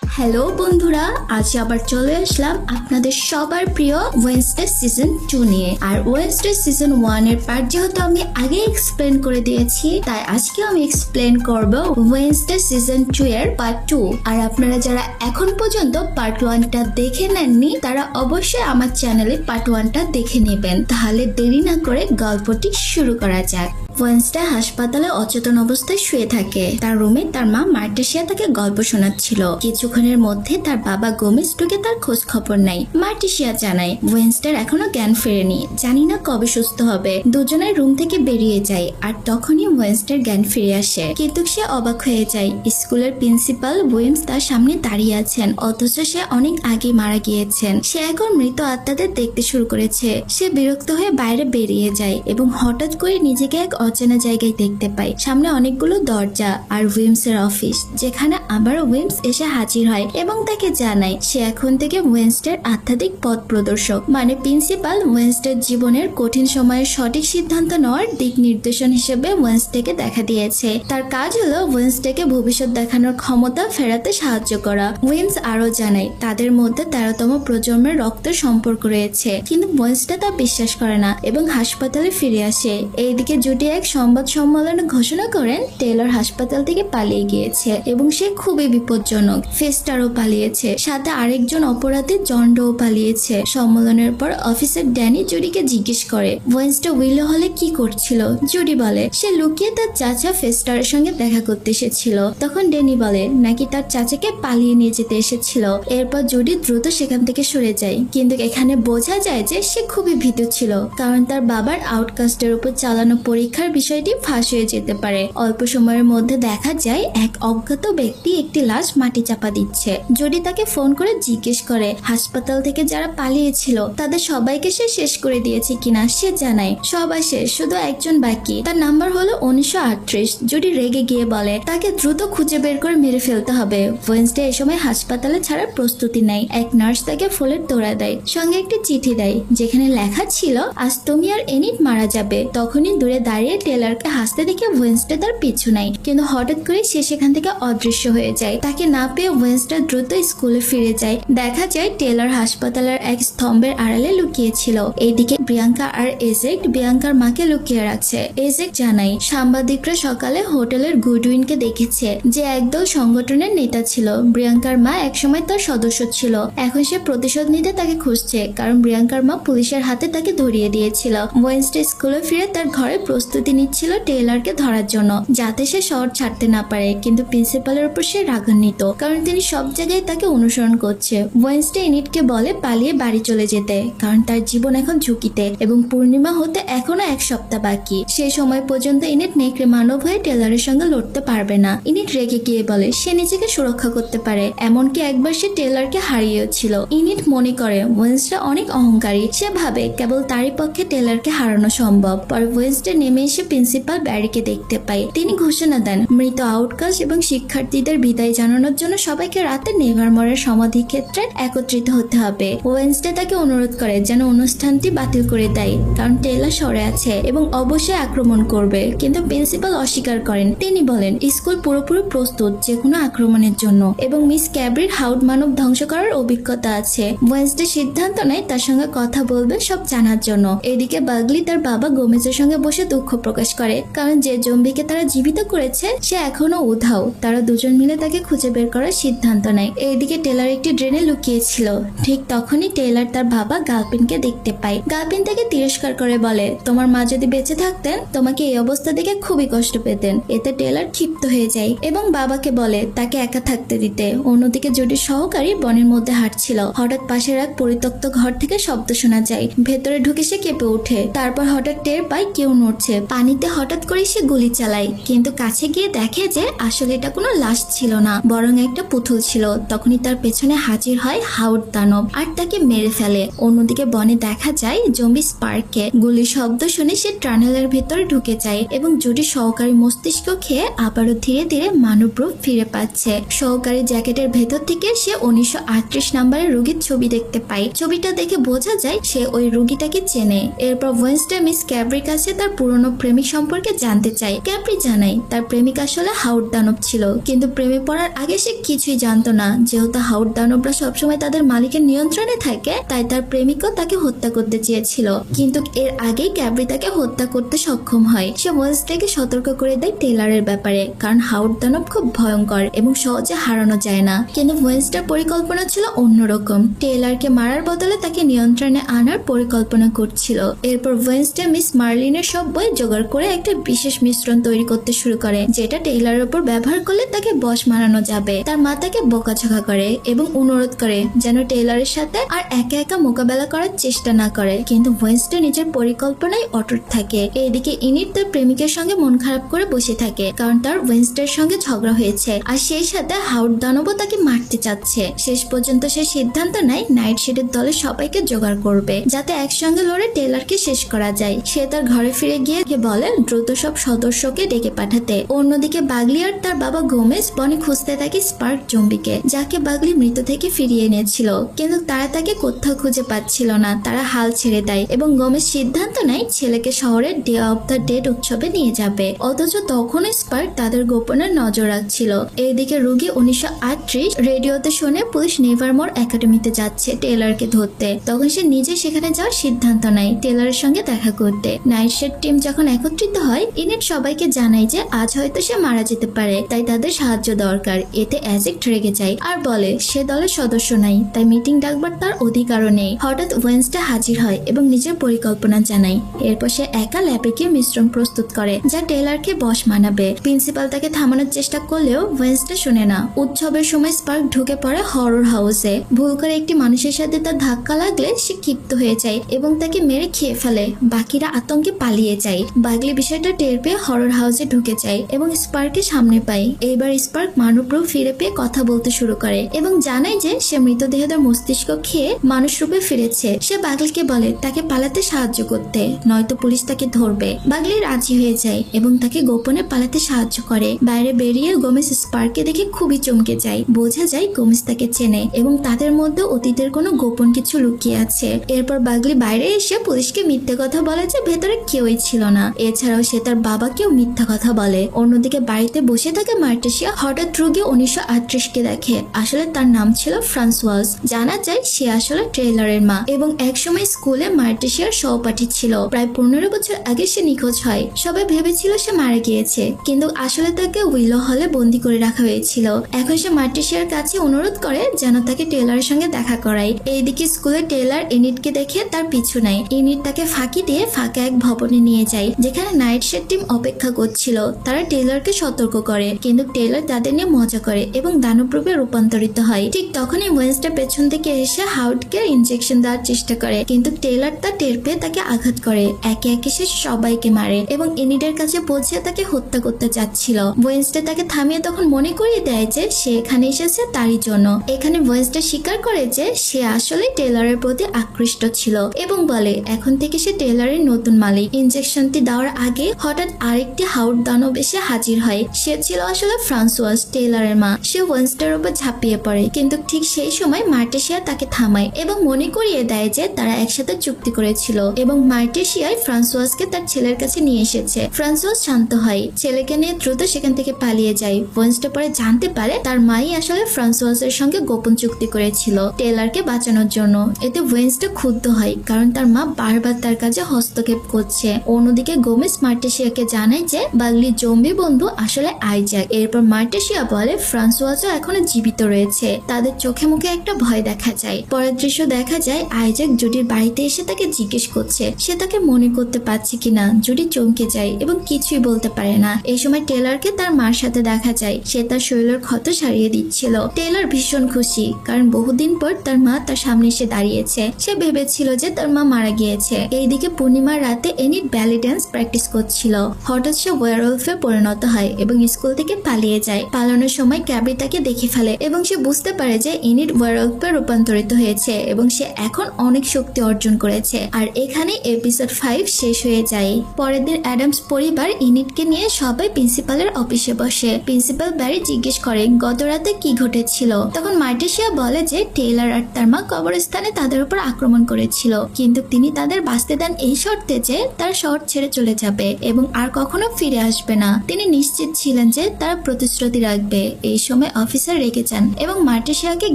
Hello বন্ধুরা, আজ আবার চলে আসলাম আপনাদের সবার প্রিয় ওয়েডনেসডে সিজন 2 নিয়ে। আর ওয়েডনেসডে সিজন 1 এর পার্ট যেহেতু আমি আগে এক্সপ্লেন করে দিয়েছি, তাই আজকে আমি এক্সপ্লেন করব ওয়েডনেসডে সিজন 2 এর পার্ট 2। আর আপনারা যারা এখন পর্যন্ত পার্ট 1টা দেখে নেননি, তারা অবশ্যই আমার চ্যানেলে পার্ট 1টা দেখে নেবেন। তাহলে দেরি না করে গল্পটি শুরু করা যাক। ওয়েডনেসডে হাসপাতালে অচেতন অবস্থায় শুয়ে থাকে। তার রুমে তার মা মার্টিসিয়া তাকে গল্প শোনাচ্ছিল। কিছুক্ষণের মধ্যে তার বাবা গোমেজ ঢুকে তার খোঁজ খবর নাই। মার্টিসিয়া জানায় ওয়েডনেসডের এখনো জ্ঞান ফেরেনি, জানি না কবে সুস্থ হবে। দুজনের রুম থেকে বেরিয়ে যায়। আর তখনই ওয়েডনেসডের জ্ঞান ফিরে আসে, কিন্তু সে অবাক হয়ে যায়। স্কুলের প্রিন্সিপাল উইমস তার সামনে দাঁড়িয়ে আছেন, অথচ সে অনেক আগে মারা গিয়েছেন। সে এখন মৃত আত্মাদের দেখতে শুরু করেছে। সে বিরক্ত হয়ে বাইরে বেরিয়ে যায় এবং হঠাৎ করে নিজেকে এক অচেনা জায়গায় দেখতে পায়। সামনে অনেকগুলো দরজা আর উইমস এর অফিস, যেখানে আবার উইমস এসে হাজির হয় এবং তাকে জানায় সে এখন থেকে ওয়েডনেসডের আধ্যাত্মিক পথ প্রদর্শক, মানে প্রিন্সিপাল। ওয়েডনেসডের জীবনের কঠিন সময়ে সঠিক সিদ্ধান্ত নেওয়ার দিক নির্দেশন হিসেবে ওয়েডনেসডেকে দেখা দিয়েছে। তার কাজ হলো ওয়েডনেসডেকে ভবিষ্যৎ দেখানোর ক্ষমতা ফেরাতে সাহায্য করা। উইমস আরো জানায় তাদের মধ্যে 13তম প্রজন্মের রক্তের সম্পর্ক রয়েছে, কিন্তু ওয়েডনেসডে তা বিশ্বাস করে না এবং হাসপাতালে ফিরে আসে। এইদিকে জুটি এক সংবাদ সম্মেলনে ঘোষণা করেন টেলর হাসপাতাল থেকে পালিয়ে গিয়েছে এবং সে খুবই বিপজ্জনক। ফেস্টারও পালিয়েছে, সাথে আরেকজন অপরাধী জন্ডও পালিয়েছে। সম্মেলনের পর অফিসার ড্যানি জুডিকে জিজ্ঞেস করে ওয়েডনেসডে উইলো হলে কি করছিল। জুডি বলে সে লুকিয়ে তার চাচা ফেস্টারের সঙ্গে দেখা করতে এসেছিল। তখন ড্যানি বলে নাকি তার চাচাকে পালিয়ে নিয়ে যেতে এসেছিল। এরপর জুডি দ্রুত সেখান থেকে সরে যায়, কিন্তু এখানে বোঝা যায় যে সে খুবই ভীতু ছিল, কারণ তার বাবার আউটকাস্টের উপর চালানো পরীক্ষার বিষয়টি ফাঁস হয়ে যেতে পারে। অল্প সময়ের মধ্যে দেখা যায় এক অজ্ঞাত ব্যক্তি একটি লাশ মাটি চাপা দিচ্ছে। জুডি তাকে ফোন করে জিজ্ঞেস করে হাসপাতাল থেকে যারা পালিয়েছিল তাদের সবাইকে সে শেষ করে দিয়েছে কিনা। সে জানায় সবাই শেষ, শুধু একজন বাকি, তার নাম্বার হলো 1938। জুডি রেগে গিয়ে বলে তাকে দ্রুত খুঁজে বের করে মেরে ফেলতে হবে। ওয়েডনেসডে এই সময় হাসপাতালে ছাড়ার প্রস্তুতি নেয়। এক নার্স তাকে ফুলের তোড়া দেয়, সঙ্গে একটি চিঠি দেয় যেখানে লেখা ছিল আজ তুমি আর এনিট মারা যাবে। তখনই দূরে দাঁড়িয়ে টেলরকে হাসতে দেখে ওয়েডনেসডে তার পিছু নেয়, কিন্তু হঠাৎ করে সে সেখান থেকে অদৃশ্য হয়ে যায়। তাকে না পেয়ে ওয়েডনেসডে দ্রুত স্কুলে ফিরে যায়। দেখা যায় টেলর হাসপাতালের এক স্তম্ভের আড়ালে লুকিয়েছিল। এইদিকে প্রিয়াঙ্কা আর এজেক্ট প্রিয়াঙ্কার মাকে লুকিয়ে রাখছে। এজেক্ট জানায় সাংবাদিকরা সকালে হোটেলের গুডউইনকে দেখেছে, যে একদল সংগঠনের নেতা ছিল। প্রিয়াঙ্কার মা একসময় তার সদস্য ছিল। এখন সে প্রতিশোধ নিতে তাকে খুঁজছে, কারণ প্রিয়াঙ্কার মা পুলিশের হাতে তাকে ধরিয়ে দিয়েছিল। ওয়েডনেসডে স্কুলে ফিরে তার ঘরে প্রস্তুতি নিচ্ছিল টেলরকে ধরার জন্য, যাতে সে শহর ছাড়তে না পারে। কিন্তু প্রিন্সিপালের উপর সে রাগান্বিত, কারণ তিনি সব জায়গায় তাকে অনুসরণ করছে। ওয়েডনেসডে এনিটকে বলে পালিয়ে বাড়ি চলে যেতে, কারণ তার জীবন এখন ঝুঁকিতে এবং পূর্ণিমা হতে এখনো 1 সপ্তাহ বাকি। সেই সময় পর্যন্ত এনিট নেকড়ে মানব হয়ে টেলরের সঙ্গে লড়তে পারবে না। এনিট রেগে গিয়ে বলে সে নিজেকে সুরক্ষা করতে পারে, এমনকি একবার সে টেলরকে হারিয়েছিল। ইনিট মনে করে ওয়েডনেসডে অনেক অহংকারী। সে ভাবে কেবল তারই পক্ষে টেলরকে হারানো সম্ভব। পরে ওয়েডনেসডে নেমে এসে প্রিন্সিপাল ব্যারিকে দেখতে পায়। তিনি ঘোষণা দেন মৃত আউটকাস্ট এবং শিক্ষার্থীদের বিদায় জানানোর জন্য সবাইকে রাতে নেভারমোরের সমাধি ক্ষেত্রে একত্রিত হতে হবে। ওয়েডনেসডে তাকে অনুরোধ করে যেন অনুষ্ঠানটি বাতিল করে দেয়, কারণ টেলর সরে আছে এবং অবশ্যই আক্রমণ করবে। কিন্তু প্রিন্সিপাল অস্বীকার করেন। তিনি বলেন স্কুল পুরোপুরি প্রস্তুত যে কোনো আক্রমণের জন্য এবং মিস ক্যাব্রির হাউড মানব ধ্বংস করার অভিজ্ঞতা আছে। ওয়েডনেসডে সিদ্ধান্ত নেয় তার সঙ্গে কথা বলবে সব জানার জন্য। এদিকে বাগলি তার বাবা গোমেজের সঙ্গে বসে দুঃখ প্রকাশ করে, কারণ যে জম্বিকে তারা জীবিত করেছে সে এখনো উধাও। তারা দুজন মিলে তাকে খুঁজে বের করার সিদ্ধান্ত নেয়। এইদিকে টেলর একটি ড্রেনে লুকিয়েছিল। ঠিক তখনই টেলর তার বাবা গালপিনকে দেখতে পায়। গালপিন তাকে তিরস্কার করে বলে তোমার মা যদি বেঁচে থাকতেন তোমাকে এই অবস্থা দেখে খুবই কষ্ট পেতেন। এতে টেলর ক্ষিপ্ত হয়ে যায় এবং বাবাকে বলে তাকে একা থাকতে দিতে। অন্যদিকে জুডির সহকারী বনের মধ্যে হাঁটছিল। হঠাৎ পাশের এক পরিত্যক্ত ঘর থেকে শব্দ শোনা যায়। ভেতরে ঢুকে সে কেঁপে ওঠে। তারপর হঠাৎ টের পায় কেউ নড়ছে। পানিতে হঠাৎ করে সে গুলি চালায়, কিন্তু কাছে গিয়ে দেখে যে আসলে এটা কোনো লাশ ছিল না, বরং একটা পুতুল ছিল। তখনই তার পেছনে হাজির হয় হাউড দানব আর তাকে মেরে ফেলে। অন্যদিকে বনে দেখা যায় জম্বি স্পার্ককে। গুলির শব্দ শুনে সে টানেলের ভেতরে ঢুকে যায় এবং জুডির সহকারী মস্তিষ্ক খেয়ে আবারও ধীরে ধীরে মানব রূপ ফিরে পাচ্ছে। সহকারী জ্যাকেটের ভেতর থেকে সে 1938 নাম্বারের রোগীর ছবি দেখতে পায়। ছবিটা দেখে বোঝা যায় সে ওই রোগীটাকে চেনে। এরপর ওয়েডনেসডে মিস ক্যাব্রির কাছে তার পুরনো প্রেমিক সম্পর্কে জানতে চায়। ক্যাপ্রি জানায় তার প্রেমিক আসলে হাউড দানব ছিল, কিন্তু প্রেমে পড়ার আগে সে কিছুই জানতো না। যেহেতু হাউড দানবরা সবসময় তাদের মালিকের নিয়ন্ত্রণে থাকে, তাই তার প্রেমিকও তাকে হত্যা করতে চেয়েছিল, কিন্তু এর আগেই ক্যাপ্রি তাকে হত্যা করতে সক্ষম হয়। সে ওয়েনসডেকে সতর্ক করে দেয় টেইলরের ব্যাপারে, কারণ হাউড দানব খুব ভয়ঙ্কর এবং সহজে হারানো যায় না। কিন্তু ওয়েনসডের পরিকল্পনা ছিল অন্যরকম। টেইলরকে মারার বদলে তাকে নিয়ন্ত্রণে আনার পরিকল্পনা করছিল। এরপর ওয়েনসডে মিস মার্লিনের সব বই জোগাড় করে একটা বিশেষ মিশ্রণ তৈরি করতে শুরু করে, যেটা টেইলরের উপর ব্যবহার করলে তাকে বশ মারানো যাবে। তার মা তাকে বকাঝকা করে এবং অনুরোধ করে যেন টেইলরের সাথে আর একা একা মোকাবেলা করার চেষ্টা না করে, কিন্তু ওয়েনসডে নিজের পরিকল্পনায় অটুট থাকে। এদিকে ইনিট তার প্রেমিকের সঙ্গে মন খারাপ করে বসে থাকে, কারণ তার ওয়েনসডের সঙ্গে ঝগড়া হয়েছে, আর সেই সাথে হাউড দানবও তাকে মারতে চাচ্ছে। শেষ পর্যন্ত সে সিদ্ধান্ত নেয় নাইট শেডের দলে সবাইকে জোগাড় করবে, যাতে একসঙ্গে লড়ে টেইলরকে শেষ করা যায়। সে তার ঘরে ফিরে গিয়ে বলে দ্রুত সব সদস্যকে ডেকে পাঠাতে। অন্যদিকে বাগলি আর তার বাবা গোমেজ বনে খুঁজতে থাকে স্পার্ক জম্বিকে, যাকে বাগলি মৃত থেকে ফিরিয়ে এনেছিল, কিন্তু তারা তাকে কোথাও খুঁজে পাচ্ছিল না। তারা হাল ছেড়ে দেয় এবং গোমেজ সিদ্ধান্ত নেয় ছেলেকে শহরের ডে অফ দ্য ডেড উৎসবে নিয়ে যাবে। অথচ তখনই স্পার্ক তাদের গোপনে নজর রাখছিল। এইদিকে রুগী 1938 রেডিওতে শুনে পুলিশ নেভারমোর একাডেমিতে যাচ্ছে টেইলরকে ধরতে। তখন সে নিজে সেখানে যাওয়ার সিদ্ধান্ত নেয় টেইলরের সঙ্গে দেখা করতে। নাইট শেড টিম যখন একত্রিত হয়, ইনেট সবাইকে জানায় যে আজ হয়তো সে মারা যেতে পারে, তাই তাদের সাহায্য দরকার। এতে অ্যাজেক্ট রেগে যায় আর বলে সে দলের সদস্য নাই, তাই মিটিং ডাকবার তার অধিকারও নেই। হঠাৎ ওয়েনসডে হাজির হয় এবং নিজের পরিকল্পনা জানায়। এরপর সে একা ল্যাবে গিয়ে মিশ্রণ প্রস্তুত করে যা টেইলরকে বশ মানাবে। প্রিন্সিপাল তাকে থামানোর চেষ্টা করলেও ওয়েনসডে শুনে না। উৎসবের সময় স্পার্ক ঢুকে পড়ে হরর হাউসে। ভুল করে একটি মানুষের সাথে তার ধাক্কা লাগলে সে ক্ষিপ্ত হয়ে যায় এবং তাকে মেরে খেয়ে ফেলে। বাকিরা আতঙ্কে পালিয়ে যায়। বাগলি বিষয়টা টের পেয়ে হরর হাউসে ঢুকে যায় এবং স্পার্কের সামনে পায়। এইবার স্পার্ক মানব রূপ ফিরে পেয়ে কথা বলতে শুরু করে এবং জানায় যে সে মৃতদেহদের মস্তিষ্ক খেয়ে মানুষ রূপে ফিরেছে। সে বাগলিকে বলে তাকে পালাতে সাহায্য করতে, নয়তো পুলিশ তাকে ধরবে। বাগলি রাজি হয়ে যায় এবং তাকে গোপনে পালাতে সাহায্য করে। বাইরে বেরিয়ে গোমেজ স্পার্ককে দেখে খুবই চমকে যায়। বোঝা যায় গোমেজ তাকে চেনে এবং তাদের মধ্যে অতীতের কোনো গোপন কিছু লুকিয়ে আছে। এরপর বাগলি বাইরে এসে পুলিশকে মিথ্যে কথা বলে যে ভেতরে কেউই ছিল না। এছাড়াও সে তার বাবাকেও মিথ্যা কথা বলে। অন্যদিকে বাড়িতে বসে থাকে মার্টেসিয়া হঠাৎ রুগী 1938 কে দেখে। আসলে তার নাম ছিল ফ্রান্সওয়াজ। জানা যায় সে আসলে টেইলরের মা এবং একসময় স্কুলে মার্টেসিয়ার সহপাঠী ছিল। প্রায় 15 বছর আগে সে নিখোঁজ হয়। সবাই ভেবেছিল সে মারা গিয়েছে, কিন্তু আসলে তাকে উইলো হলে বন্দি করে রাখা হয়েছিল। এখন সে মার্টেসিয়ার কাছে অনুরোধ করে যেন তাকে টেইলরের সঙ্গে দেখা করায়। এইদিকে স্কুলে টেইলর ইনিটকে দেখে তার পিছু নেয়। ইনিট তাকে ফাঁকি দিয়ে ফাঁকা এক ভবনে নিয়ে যায়, যেখানে নাইট শেড টিম অপেক্ষা করছিল। তারা টেইলরকে সতর্ক করে, কিন্তু টেইলর তাদের নিয়ে মজা করে এবং দানব রূপে রূপান্তরিত হয়। ঠিক তখনই ওয়েনসডে পেছন থেকে এসে হাউডকে ইনজেকশন দেওয়ার চেষ্টা করে, কিন্তু টেইলর তা টের পেয়ে তাকে আঘাত করে। একে একে সে সবাইকে মারে এবং ইনিটের কাছে পৌঁছে তাকে হত্যা করতে চাচ্ছিল। ওয়েনসডে তাকে থামিয়ে তখন মনে করিয়ে দেয় যে সে এখানে এসেছে তারই জন্য। এখানে ওয়েনসডে স্বীকার করে যে সে আসলে টেইলরের প্রতি আকৃষ্ট ছিল এবং বলে এখন থেকে সে টেইলরের নতুন মালিক। ইনজেকশনটি দেওয়ার আগে হঠাৎ আরেকটি হাউড দানব এসে হাজির হয়। সে ছিল আসলে ফ্রান্সওয়াজ, টেইলরের মা। সে ওয়েনসডের উপর ঝাঁপিয়ে পড়ে, কিন্তু ঠিক সেই সময় মার্টেসিয়া তাকে থামায় এবং মনে করিয়ে দেয় যে তারা একসাথে চুক্তি করেছিল এবং মার্টেসিয়ায় ফ্রান্সওয়াজকে তার ছেলের কাছে নিয়ে এসেছে। ফ্রান্সওয়াজ শান্ত হয়, ছেলেকে নিয়ে দ্রুত সেখান থেকে পালিয়ে যায়। ওয়েনসডে পরে জানতে পারে তার মাই আসলে ফ্রান্সওয়াজের সঙ্গে গোপন চুক্তি করেছিল টেইলরকে বাঁচানোর জন্য। এতে ওয়েনসডে ক্ষুব্ধ হয়, কারণ তার মা বারবার তার কাজে হস্তক্ষেপ করছে। অন্যদিকে গোমেজ মার্টেসিয়াকে জানায় যে বাগলির জম্বি বন্ধু আসলে আইজ্যাক। এরপর মার্টেসিয়া বলে ফ্রান্সওয়াজও এখনো জীবিত রয়েছে। তাদের চোখে মুখে একটা ভয় দেখা যায়। পরের দৃশ্য দেখা যায় আইজ্যাক জুডির বাড়িতে এসে তাকে জিজ্ঞেস করছে সে তাকে মনে করতে পারছে কিনা। জুডি চমকে যায় এবং কিছুই বলতে পারে না। এই সময় টেইলরকে তার মার সাথে দেখা যায়। সে তার শরীরের ক্ষত সারিয়ে দিচ্ছিল। টেইলর ভীষণ খুশি, কারণ বহুদিন পর তার মা তার সামনে এসে দাঁড়িয়েছে। সে ভেবেছিল যে তার মা মারা গিয়েছে। এইদিকে পূর্ণিমার রাতে এনিট ব্যালি ড্যান্স প্র্যাকটিস করছিল। হঠাৎ সে ওয়ারওলফে পরিণত হয় এবং স্কুল থেকে পালিয়ে যায়। পালানোর সময় ক্যাবরি তাকে দেখে ফেলে এবং সে বুঝতে পারে যে ইনিট ওয়ারওলফে রূপান্তরিত হয়েছে এবং সে এখন অনেক শক্তি অর্জন করেছে। আর এখানে এপিসোড 5 শেষ হয়ে যায়। পরের দিন অ্যাডামস পরিবার ইনিটকে নিয়ে সবাই প্রিন্সিপালের অফিসে বসে। প্রিন্সিপাল ব্যারি জিজ্ঞেস করে গত রাতে কি ঘটেছিল। তখন মার্টেসিয়া বলে যে টেইলর আর তার মা কবরস্থানে তাদের উপর আক্রমণ করেছিল, কিন্তু তিনি তাদের বাঁচতে দেন এই শর্তে যে তার শহর ছেড়ে চলে যাবে এবং আর কখনো ফিরে আসবে না। তিনি নিশ্চিত ছিলেন যে তারা প্রতিশ্রুতি রাখবে। এই সময় অফিসার রেগে যান এবং মার্টিশিয়াকে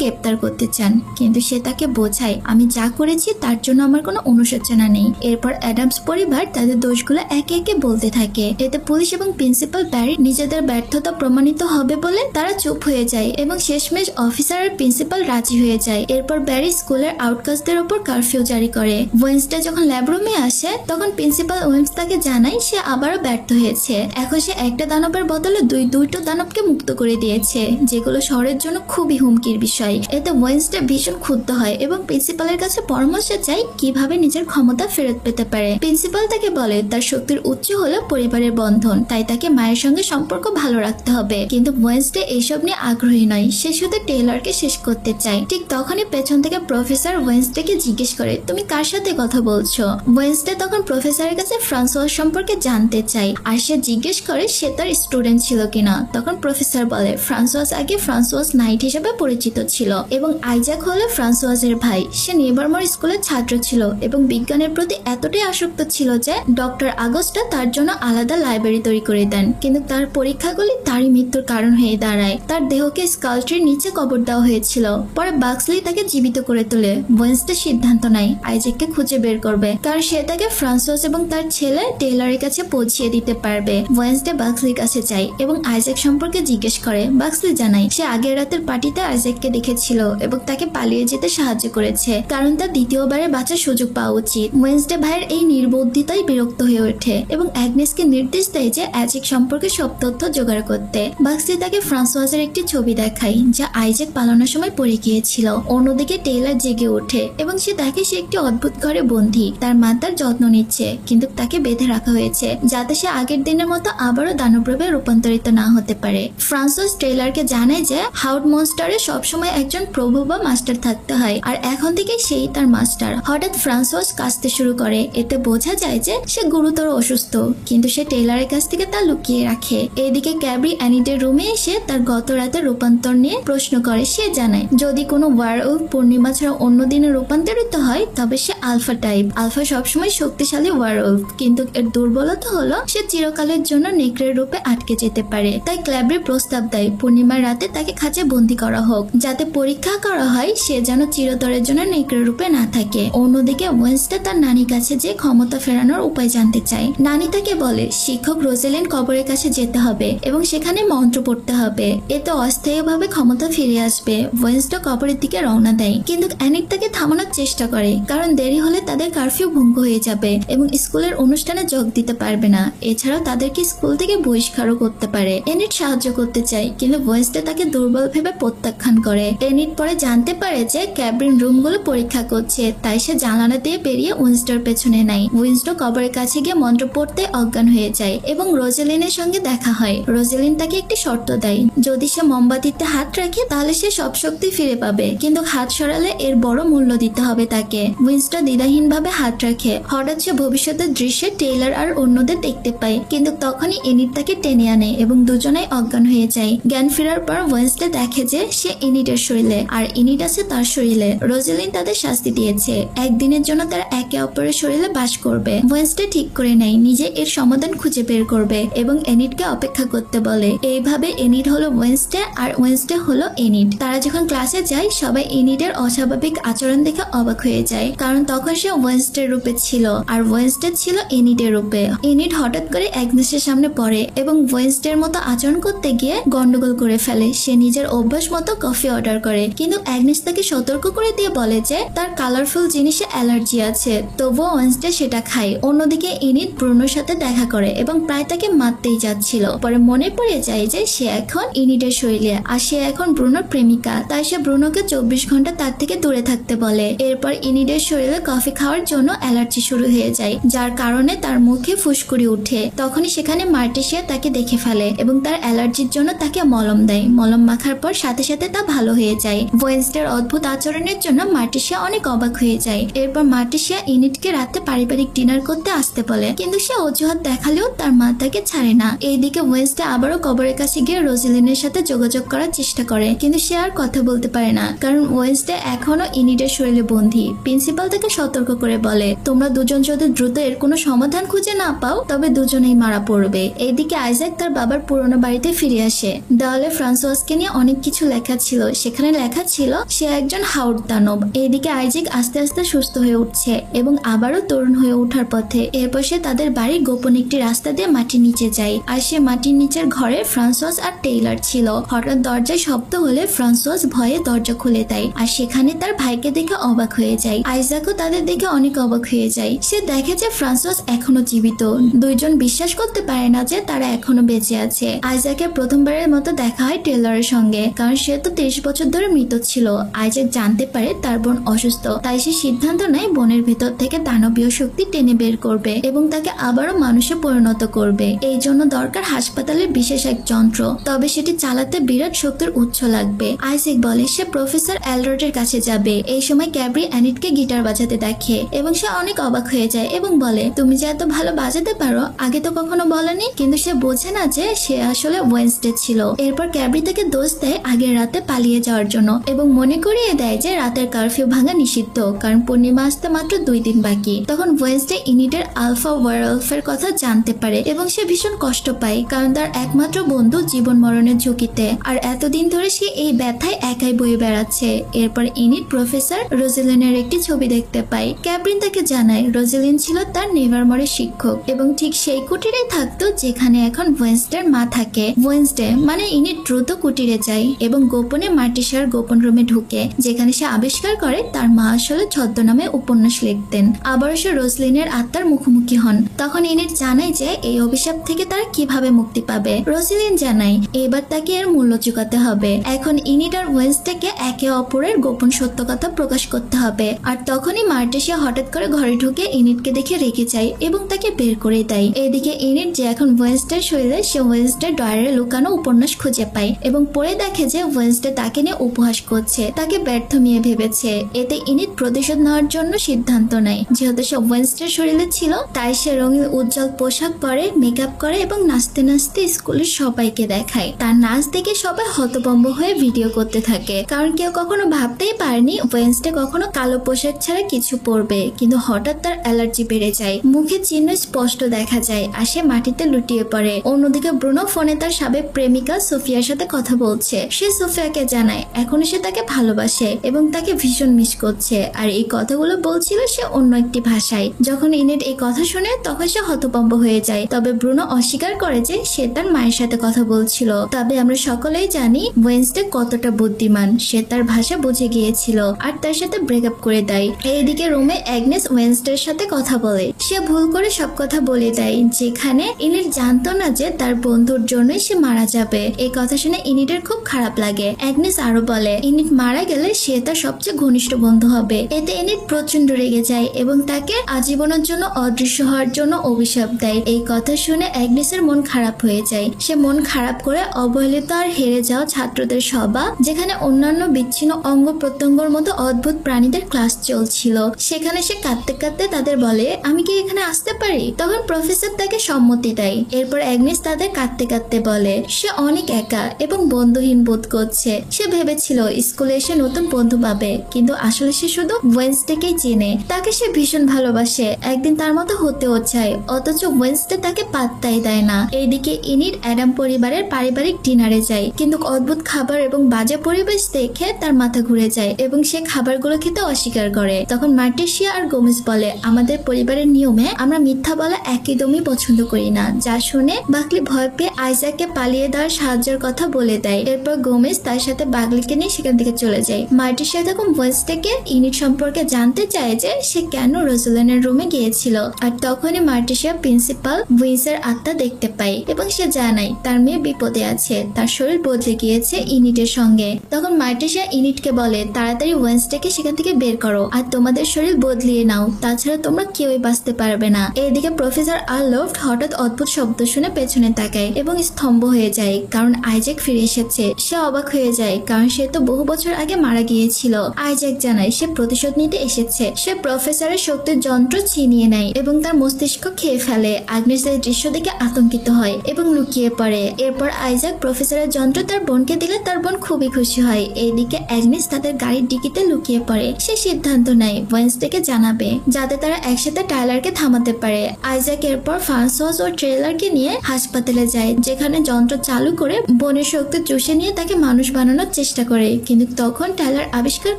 গ্রেপ্তার করতে চান, কিন্তু সে তাকে বোঝায়, আমি যা করেছি তার জন্য আমার কোনো অনুশোচনা নেই। এরপর অ্যাডামস পরিবার তাদের দোষগুলো একে একে বলতে থাকে। এতে পুলিশ এবং প্রিন্সিপাল ব্যারি নিজেদের ব্যর্থতা প্রমাণিত হবে বলে তারা চুপ হয়ে যায় এবং শেষমেশ অফিসার আর প্রিন্সিপাল রাজি হয়ে যায়। এরপর ব্যারি স্কুলের আউটকাস্টদের উপর কারফিউ জারি করে। ওয়েন্সডে যখন ল্যাবরুমে আসে তখন প্রিন্সিপাল উইমস তাকে জানায় সে আবারও ব্যর্থ হয়েছে। এখন সে একটা দানবের বদলে দুটো দানবকে মুক্ত করে দিয়েছে, যেগুলো শহরের জন্য খুবই হুমকির বিষয়। এতে ওয়েন্সডে ভীষণ ক্ষুব্ধ হয় এবং প্রিন্সিপালের কাছে পরামর্শ চায় কিভাবে নিজের ক্ষমতা ফেরত পেতে পারে। প্রিন্সিপাল তাকে বলে তার শক্তির উৎস হলো পরিবারের বন্ধন, তাই তাকে মায়ের সঙ্গে সম্পর্ক ভালো রাখতে হবে। কিন্তু ওয়েন্সডে এইসব নিয়ে আগ্রহী নয়, সে শুধু টেইলরকে শেষ করতে চায়। ঠিক তখনই পেছন থেকে প্রফেসর ওয়েন্সডেকে জিজ্ঞেস করে, তুমি কার সাথে কথা বলছো? ওয়েন্সডে তখন প্রফেসরের কাছে ফ্রান্সোয়াস সম্পর্কে জানতে চায় আর সে জিজ্ঞেস করে সে তার স্টুডেন্ট ছিল কিনা। তখন প্রফেসর বলে ফ্রান্সোয়াস আগে ফ্রান্সোয়াস নাইট হিসেবে পরিচিত ছিল এবং আইজাক হলো ফ্রান্সোয়াসের ভাই। সে নেভারমোর স্কুলের ছাত্র ছিল এবং বিজ্ঞানের প্রতি এতটাই আসক্ত ছিল যে ডক্টর আগস্টা তার জন্য আলাদা লাইব্রেরি তৈরি করে দেন, কিন্তু তার পরীক্ষাগুলি তারই মৃত্যুর কারণ হয়ে দাঁড়ায়। তার দেহকে স্কাল্পটির নিচে কবর দেওয়া হয়েছিল। পরে বাক্সলি তাকে জীবিত করে তোলে। ওয়েন্সডে সিদ্ধান্ত নেয় আইজাককে খুঁজে বের করবে, কারণ সে তাকে ফ্রান্সোয়াস এবং তার ছেলে টেইলরের কাছে পৌঁছিয়ে দিতে পারবে। ওয়েন্সডে বাক্সলির কাছে যায় এবং আইজাক সম্পর্কে জিজ্ঞেস করে। বাক্সলি জানায় সে আগের রাতের পার্টিতে আইজাককে দেখেছিল এবং তাকে পালিয়ে যেতে সাহায্য করেছে, কারণ তার দ্বিতীয়বারে বাঁচার সুযোগ পাওয়া উচিত। ওয়েন্সডে ভাইয়ের এই নির্বুদ্ধিতায় বিরক্ত হয়ে ওঠে এবং অ্যাগনেসকে নির্দেশ দেয় যে আইজাক সম্পর্কে সব তথ্য জোগাড় করতে। বাক্সলি তাকে ফ্রান্সোয়াসের একটি ছবি দেখায় যা আইজাক পালানোর সময় পড়ে গিয়েছিল। অন্যদিকে টেইলর জেগে ওঠে এবং সে দেখে সে একটি অদ্ভুত ঘরে বন্দী। তার মা তার যত্ন নিচ্ছে, কিন্তু তাকে বেঁধে রাখা হয়েছে যাতে সে আগের দিনের মতো আবারও দানবরূপে রূপান্তরিত না হতে পারে। ফ্রান্সোয়াস টেইলরকে জানায় যে হাউড মনস্টারে সবসময় একজন প্রভু বা মাস্টার থাকতে হয় আর এখন থেকে সেই তার মাস্টার। হঠাৎ ফ্রান্সোয়াস কাঁদতে শুরু করে। এতে বোঝা যায় যে সে গুরুতর অসুস্থ, কিন্তু সে টেইলরের কাছ থেকে তা লুকিয়ে রাখে। এদিকে ক্যাব্রি অ্যানিটের রুমে এসে তার গত রাতের রূপান্তর নিয়ে প্রশ্ন করে। সে জানায় যদি কোনো ওয়ারউলফ পূর্ণিমা ছাড়া অন্য দিনে রূপান্তরিত হয় তবে সে আলফা টাইপ। আলফা সবসময় শক্তিশালী ওয়ারউলফ, কিন্তু এর দুর্বলতা হলো সে চিরকালের জন্য নেকড়ের রূপে আটকে যেতে পারে। তাই ক্যাব্রি প্রস্তাব দেয় পূর্ণিমার রাতে তাকে খাঁচায় বন্দী করা হোক, যাতে পরীক্ষা করা হয় সে যেন চিরতরের জন্য নেকড়ের রূপে না থাকে। অন্যদিকে ওয়েন্সডে তার নানির কাছে যে ক্ষমতা ফেরানোর উপায় জানতে চায়। নানি তাকে বলে শিক্ষক রোজেলিন কবরের কাছে যেতে হবে এবং সেখানে মন্ত্র পড়তে হবে, এতে অস্থায়ীভাবে ক্ষমতা ফিরে আসবে। ওয়েন্সডে কবরের দিকে রওনা দেয়, কিন্তু অ্যানিট তাকে থামানোর চেষ্টা করে, কারণ দেরি হলে তাদের কারফিউ ভঙ্গ হয়ে যাবে এবং স্কুলের অনুষ্ঠানে যোগ দিতে পারবে না। এছাড়াও তাদেরকে স্কুল থেকে বহিষ্কারও করতে পারে। এনিট সাহায্য করতে চায়, কিন্তু ওয়েন্সডে তাকে দুর্বল ভেবে প্রত্যাখ্যান করে। এনিট পরে জানতে পারে যে ক্যাব্রিন রুমগুলো পরীক্ষা করছে, তাই সে জানালা দিয়ে বেরিয়ে উইনস্টোর পেছনে নেয়। উইনস্টো কবরের কাছে গিয়ে মন্ত্র পড়তে অজ্ঞান হয়ে যায় এবং রোজেলিনের সঙ্গে দেখা হয়। রোজেলিন তাকে একটি শর্ত দেয়, যদি সে মোমবাতিতে হাত রাখে তাহলে সে সব শক্তি ফিরে পাবে, কিন্তু হাত সরালে এর বড় মূল্য দিতে হবে তাকে। উইনস্টো দ্বিধাহীনভাবে হাত রাখে। হঠাৎ সে ভবিষ্যতের দৃশ্যে টেইলর আর অন্যদের দেখতে পায়, কিন্তু তখনই এনিট তাকে টেনে আনে এবং দুজনেই অজ্ঞান হয়ে যায়। জ্ঞান ফেরার পর ওয়েন্সডে দেখে যে সে ইনিটের শরীরে আর ইনিট আছে তার শরীরে। রোজেলিন তাদের শাস্তি দিয়েছে, একদিনের জন্য তারা একে অপরের শরীরে বাস করবে। ওয়েন্সডে ঠিক করে নেয় নিজে এর সমাধান খুঁজে বের করবে এবং এনিটকে অপেক্ষা করতে বলে। এইভাবে এনিট হলো ওয়েন্সডে আর ওয়েন্সডে হলো এনিট। তারা যখন ক্লাসে যায় সবাই এনিটের অস্বাভাবিক আচরণ দেখে অবাক হয়ে যায়, কারণ তখন সে ওয়েন্সডের রূপে ছিল আর ওয়েন্সডে ছিল এনিটের রূপে। এনিট হঠাৎ করে অ্যাগনেসের সামনে পড়ে এবং ওয়েন্সডের মতো আচরণ করতে গিয়ে গন্ডগোল করে ফেলে। সে নিজের অভ্যাস মতো কফি অর্ডার করে, কিন্তু অ্যাগনেস তাকে সতর্ক করে দিয়ে বলে যে তার কালারফুল জিনিসে অ্যালার্জি আছে, তবুও ওয়েন্সডে সেটা খায়। অন্যদিকে এনিট ব্রুনোর সাথে দেখা করে এবং প্রায় তাকে মারতেই যাচ্ছিল। পরে মনে পড়ে যায় যে সে এখন ইনিটের শরীরে আর সে এখন ব্রুনোর প্রেমিকা, তাই সে ব্রুনোকে 24 ঘন্টা তার থেকে দূরে থাকতে বলে। এরপর ইনিটের শরীরে কফি খাওয়ার জন্য অ্যালার্জি শুরু হয়ে যায়, যার কারণে তার মুখে ফুসকুড়ি উঠে। তখনই সেখানে মার্টিশিয়া তাকে দেখে ফেলে এবং তার অ্যালার্জির জন্য তাকে মলম দেয়। মলম মাখার পর সাথে সাথে তা ভালো হয়ে যায়। ওয়েন্সডের অদ্ভুত আচরণের জন্য মার্টিশিয়া অনেক অবাক হয়ে যায়। এরপর মার্টিশিয়া ইনিটকে রাতে পারিবারিক ডিনার করতে আসতে বলে, কিন্তু সে অজুহাত দেখালেও তার মা তাকে ছাড়ে না। এইদিকে ওয়েন্সডে আবারও কবরের কাছে গিয়ে রোজেলিনের সাথে যোগাযোগ করার চেষ্টা করে, কিন্তু সে আর কথা বলতে পারে না, কারণ ওয়েন্সডে এখনো ইনিটের শরীরে বন্দী। প্রিন্সিপাল তাকে সতর্ক করে বলে, তোমরা দুজন যদি দ্রুত এর কোনো সমাধান খুঁজে না পাও তবে দুজনেই মারা পড়বে। এইদিকে আইজাক তার বাবার পুরনো বাড়িতে ফিরে আসে। দেওয়ালে ফ্রান্সোয়াসকে নিয়ে অনেক কিছু লেখা ছিল, সেখানে লেখা ছিল সে একজন হাউড দানব। এইদিকে আইজাক আস্তে আস্তে সুস্থ হয়ে উঠছে এবং আবারও তরুণ হয়ে ওঠার পথে। এরপর সে তাদের বাড়ির গোপন একটি রাস্তা দিয়ে মাটির নিচে যায়, আর সে মাটির নিচের ঘরে ফ্রান্সোয়াস আর টেইলর ছিল। হঠাৎ দরজায় শব্দ হলে ফ্রান্সোয়াস ভয়ে দরজা খুলে দেয়, আর সেখানে তার ভাইকে দেখে অবাক হয়ে যায়। আইজাকও তাদের দেখে অনেক অবাক হয়ে যায়। সে দেখে যে ফ্রান্সোয়াস এখনো জীবিত। দুইজন বিশ্বাস করতে পারে না যে তারা এখনো বেঁচে আছে। আইজাকের প্রথমবারের মতো দেখা হয় টেলরের সঙ্গে, কারণ সে তো 30 বছর ধরে মৃত ছিল। আইজাক জানতে পারে তার বোন অসুস্থ, তাই সে সিদ্ধান্ত নেয় বোনের ভেতর থেকে দানবীয় শক্তি টেনে বের করবে এবং তাকে আবারও মানুষে পরিণত করবে। এই জন্য দরকার হাসপাতালের বিশেষ এক যন্ত্র, তবে সেটি চালাতে বিরাট শক্তির উৎস লাগবে। আইজাক বলে সে প্রফেসর এলরডের কাছে যাবে। এই সময় ক্যাব্রি অ্যানিটকে গিটার বাজাতে দেখে এবং সে অনেক অবাক হয়ে যায় এবং বলে, তুমি যে এত ভালো বাজাতে পারো আগে তো কখনো বলনি। কিন্তু সে বোঝে না যে সে আসলে ওয়েন্সডে ছিল। এরপর ক্যাব্রি তাকে দোষ দেয় আগের রাতে পালিয়ে যাওয়ার জন্য এবং মনে করিয়ে দেয় যে রাতের কারফিউ ভাঙা নিষিদ্ধ, কারণ পূর্ণিমা আসতে মাত্র 2 দিন বাকি। তখন ওয়েন্সডে ইনিটের আলফা ওয়ারলফের কথা জানতে পারে এবং সে ভীষণ কষ্ট পায়, কারণ তার একমাত্র বন্ধু জীবন মরণের ঝুঁকিতে, আর এতদিন ধরে সে এই ব্যথায় একাই বয়ে বেড়াচ্ছে। এরপর ইনিট প্রফেসর রোজেলিনের একটি ছবি দেখতে পায়। ক্যাপ্রিন তাকে জানায় রোজেলিন ছিল তার নেভারমোরের শিক্ষক এবং ঠিক সেই কুটিরে থাকতো যেখানে এখন ওয়েন্সডের মা থাকে। ওয়েন্সডে মানে ইনিট দ্রুত কুটিরে যায় এবং গোপনে মার্টিশার গোপন রুমে ঢুকে, যেখানে সে আবিষ্কার করে তার মা আসলে ছদ্মনামে উপন্যাস লিখতেন। আবারও সে রোজলিনের আত্মার মুখোমুখি হন। তখন ইনিট জানায় যে এই অভিশাপ থেকে তারা কিভাবে মুক্তি পাবে। রোজলিন জানায় এবার তাকে এর মূল্য চুকাতে হবে। এখন ইনিট আর ওয়েন্সডেকে একে অপরের গোপন সত্য কথা প্রকাশ করতে হবে। আর তখনই মার্টিশা হঠাৎ করে ঘরে ঢুকে ইনিটকে দেখে রেগে যায় এবং তাকে বের করে দেয়। এদিকে ইনিট যে এখন ওয়েন্সডের শরীরে, সে ওয়েন্সডের ডয়ারে লুকানো উপন্যাস খুঁজে পায় এবং পড়ে দেখে যে ওয়েন্সডে তাকে নিয়ে উপহাস করছে, তাকে ব্যর্থ মেয়ে ভেবেছে। এতে ইনিট প্রতিশোধ নেওয়ার জন্য সিদ্ধান্ত নেয়। যেহেতু সে ওয়েন্সডের শরীরে ছিল, তাই সে রঙিন উজ্জ্বল পোশাক পরে, মেকআপ করে এবং নাচতে নাচতে স্কুলের সবাইকে দেখায়। তার নাচ দেখে সবাই হতভম্ব হয়ে ভিডিও করতে থাকে, কারণ কেউ কখনো ভাবতেই পারেনি ওয়েন্সডে কখনো কালো পোশাক ছাড়া কিছু পরবে। কিন্তু হঠাৎ তার অ্যালার্জি বেড়ে যায়, মুখে চিহ্ন স্পষ্ট দেখা যায়, আর সে মাটিতে লুটিয়ে পড়ে। অন্যদিকে ব্রুনো ফোনে তার সাবেক প্রেমিকা সোফিয়ার সাথে কথা বলছে। সে সোফিয়াকে জানায় এখনো সে তাকে ভালোবাসে এবং তাকে ভীষণ মিস করছে, আর এই কথাগুলো বলছিল সে অন্য একটি ভাষায়। যখন ইনিট এই কথা শুনে তখন সে হতভম্ব হয়ে যায়, তবে ব্রুনো অস্বীকার করে যে সে তার মায়ের সাথে কথা বলছিল। তবে আমরা সকলেই জানি ওয়েন্সডে কতটা বুদ্ধিমান, সে তার ভাষা বুঝে গিয়েছিল আর তার সাথে ব্রেকআপ করে দেয়। এইদিকে রুমে অ্যাগনেস ওয়েন্সডের সাথে কথা বলে। সে ভুল করে সব কথা বলে দেয়, যেখানে ইনিট জানতো না যে তার বন্ধুর জন্যই সে মারা যাবে। এই কথা শুনে ইনিটের খুব খারাপ লাগে। অ্যাগনেস আরো বলে ইনিট মারা গেলে সে তার সবচেয়ে ঘনিষ্ঠ বন্ধু হবে। এতে ইনিট প্রচন্ড রেগে যায় এবং তাকে আজীবনের জন্য অদৃশ্য হওয়ার জন্য অভিশাপ দেয়। এই কথা শুনে অ্যাগনেসের মন খারাপ হয়ে যায়। সে মন খারাপ করে অবহেলিত আর হেরে যাওয়া ছাত্রদের সভা, যেখানে অন্যান্য বিচ্ছিন্ন অঙ্গ প্রত্যঙ্গর মতো অদ্ভুত প্রাণীদের ক্লাস চলছিল, সেখানে সে কাঁদতে কাঁদতে তাদের বলে আমি কি এখানে আসতে পারি। তখন প্রফেসর তাকে সম্মতি দেয়। এরপর অ্যাগনেস তাদের কাঁদতে কাঁদতে বলে সে অনেক একা এবং বন্ধুহীন বোধ করছে। সে ভেবেছিল স্কুলে এসে নতুন বন্ধু পাবে, কিন্তু আসলে সে শুধু ওয়েন্সডেকেই চেনে। তাকে সে ভীষণ ভালোবাসে, একদিন তার মতো হতেও চায়, অথচ ওয়েন্সডে তাকে পাত্তাই দেয় না। এইদিকে ইনিট অ্যাডাম পরিবারের পারিবারিক ডিনারে যায়, কিন্তু অদ্ভুত খাবার এবং বাজে পরিবেশ দেখে তার মাথা ঘুরে যায় এবং সে খাবারগুলো খেতে অস্বীকার করে। তখন মার্টিশিয়া আর গোমেজ বলে আমাদের পরিবারের নিয়মে আমরা মিথ্যা বলা একদমই পছন্দ করি না। যা শুনে বাকলি ভয় পেয়ে আইজাককে পালিয়ে দেওয়ার সাহায্যের কথা বলে দেয়। এরপর গোমেজ তার সাথে বাকলিকে নিয়ে সেখান থেকে চলে যায়। মার্টিশিয়া তখন ওয়েন্সডেকে ইনিট সম্পর্কে জানতে চায় যে সে কেন রোজেলিনের রুমে গিয়েছিল, আর তখনই মার্টিশিয়া প্রিন্সিপাল উইন্সের আত্মা দেখতে পায় এবং সে জানায় তার মেয়ে বিপদে আছে, তার শরীর বদলে গিয়েছে ইনিটের সঙ্গে। তখন মার্টিশিয়া ইনিটকে বলে তাড়াতাড়ি ওয়েন্সডেকে সেখান থেকে বের করো আর তোমাদের শরীর বদলিয়ে নাও, তাছাড়া তোমরা কেউই বাঁচতে পারবে না। এদিকে প্রফেসর আর্লফট হঠাৎ অদ্ভুত শব্দ শুনে পেছনে তাকায় এবং স্তম্ভ হয়ে যায়, কারণ আইজাক ফিরে এসেছে। সে অবাক হয়ে যায়, কারণ সে তো বহু বছর আগে মারা গিয়েছিল। আইজাক জানায় সে প্রতিশোধ নিতে এসেছে। সে প্রফেসরের শক্তির যন্ত্র ছিনিয়ে নেয় এবং তার মস্তিষ্ক খেয়ে ফেলে। আগ্নেস এই দৃশ্য দেখে আতঙ্কিত হয় এবং লুকিয়ে পড়ে। এরপর আইজাক প্রফেসরের যন্ত্র তার বোনকে দিলে তার বোন খুবই খুশি হয়। এইদিকে অ্যাগনেস তাদের গাড়ির ডিকিতে লুকিয়ে পড়ে। সে সিদ্ধান্ত নেয় ওয়েন্সডেকে জানাবে যাতে তারা একসাথে টাইলারকে থামাতে পারে। আইজ্যাক এরপর ফ্রান্সওয়াজ ও ট্রেলারকে নিয়ে হাসপাতালে যায়, যেখানে যন্ত্র চালু করে বোনের শক্তি চুষে নিয়ে তাকে মানুষ বানানোর চেষ্টা করে। কিন্তু তখন টাইলার আবিষ্কার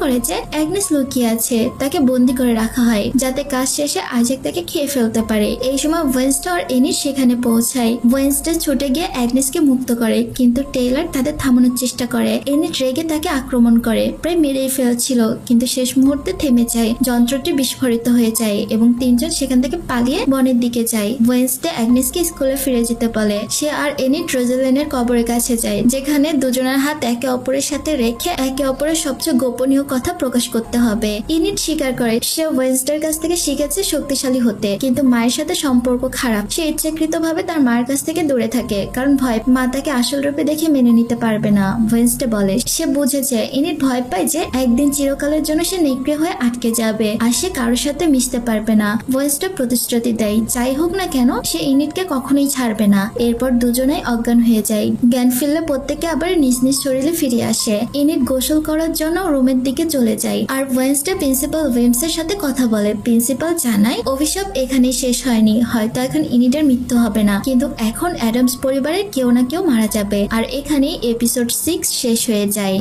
করে যে অ্যাগনেস লুকিয়ে আছে, তাকে বন্দি করে রাখা হয় যাতে কাজ শেষে আইজ্যাক তাকে খেয়ে ফেলতে পারে। এই সময় ওয়েনসডে আর এনিট সেখানে পৌঁছায়। ওয়েনসডে ছুটে গিয়ে অ্যাগনেসকে মুক্ত করে, কিন্তু টেইলার তাদের থামানোর চেষ্টা করে। এনিট রেগে তাকে আক্রমণ করে, প্রায় মেরেই ফেলছিল, কিন্তু শেষ মুহূর্তে থেমে যায়। যন্ত্রটি বিস্ফোরিত হয়ে যায় এবং তিনজন সেখান থেকে পালিয়ে বনের দিকে যায়। ওয়েনসডে অ্যাগনেসকে স্কুলে ফিরে যেতে বলে। সে আর এনিট রোজেলিনের কবরের কাছে যায়, যেখানে দুজনের হাত একে অপরের সাথে রেখে একে অপরের সবচেয়ে গোপনীয় কথা প্রকাশ করতে হবে। ইনিট স্বীকার করে সে ওয়েনসডের কাছ থেকে শিখেছে শক্তিশালী হতে, কিন্তু মায়ের সাথে সম্পর্ক খারাপ। সে ইচ্ছাকৃতভাবে তার মায়ের কাছ থেকে দূরে থাকে, কারণ ভয় মা তাকে আসল রূপে দেখে মেনে নিতে পারবে না। ওয়েনসডে বলে সে বুঝেছে। ইনিট ভয় পায় যে একদিন চিরকালের জন্য সে নেকড়ে হয়ে আটকে যাবে আর সে কারোর সাথে মিশতে পারবে না। ওয়েনসডে প্রতিশ্রুতি দেয় যাই হোক না কেন সে ইনিটকে কখনোই ছাড়বে না। এরপর দুজনেই অজ্ঞান হয়ে যায়। জ্ঞান ফিরলে প্রত্যেকে আবার নিজ নিজ শরীরে ফিরে আসে। ইনিট গোসল করার জন্য রুমের দিকে চলে যায় আর ওয়েনসডে প্রিন্সিপাল উইমসের সাথে কথা বলে। প্রিন্সিপাল জানায় অভিশাপ এখানেই শেষ হয়নি, হয়তো এখন ইনিটের মৃত্যু হবে না, কিন্তু এখন অ্যাডামস পরিবারের কেউ না কেউ মারা যাবে। আর এখানেই এপিসোড 6 শেষ হয়ে যায়।